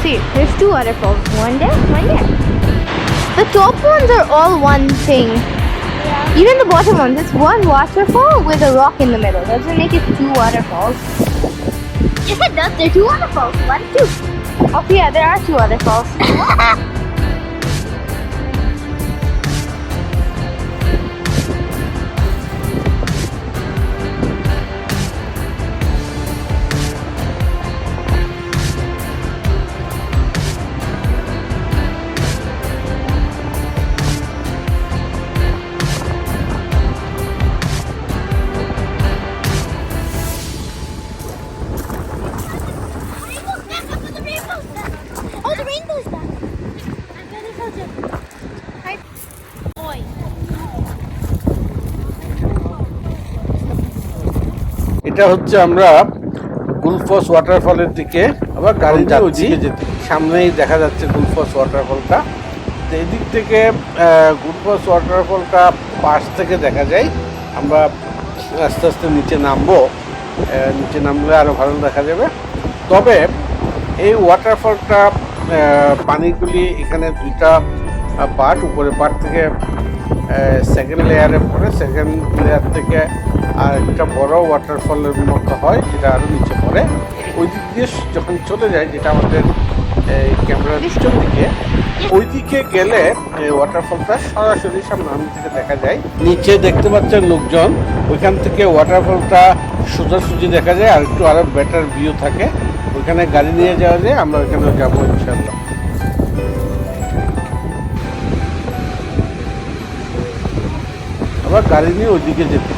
See, there's two waterfalls. One there, one there. The top ones are all one thing. Yeah. Even the bottom ones, it's one waterfall with a rock in the middle. Doesn't make it two waterfalls. Yes, it does. There are two waterfalls. One, two. Oh yeah, there are two waterfalls. Oh, the rainbow's back. I'm gonna go to. Boy. এটা হচ্ছে আমরা গুলফস ওয়াটারফলের দিকে আবার গাড়ি যাচ্ছি, সামনেই দেখা যাচ্ছে গুলফস ওয়াটারফলটা। তো এদিক থেকে গুলফস ওয়াটারফলটা পাশ থেকে দেখা যায়। আমরা আস্তে আস্তে নিচে নামবো, নিচে নামলে আরও ভালো দেখা যাবে। তবে এই ওয়াটারফলটা পানিগুলি এখানে দুইটা পার্ট, উপরে পার্ট থেকে সেকেন্ড লেয়ারে পড়ে, সেকেন্ড লেয়ার থেকে আর একটা বড় ওয়াটারফলের মতো হয়, যেটা আরও নিচে পড়ে। ওই দিক দিয়ে যখন চলে যায়, যেটা আমাদের ক্যামেরার নিচের দিকে, ওই দিকে গেলে ওয়াটারফলটা সরাসরি সামনে থেকে দেখা যায়। নিচে দেখতে পাচ্ছেন লোকজন, ওইখান থেকে ওয়াটারফলটা সোজাসুজি দেখা যায়, আর একটু আরও বেটার ভিউ থাকে। ওইখানে গাড়ি নিয়ে যাওয়া যায়, আমরা ওইখানে যাবো ইনশাল্লাহ। আবার গাড়ি নিয়ে ওইদিকে যেতে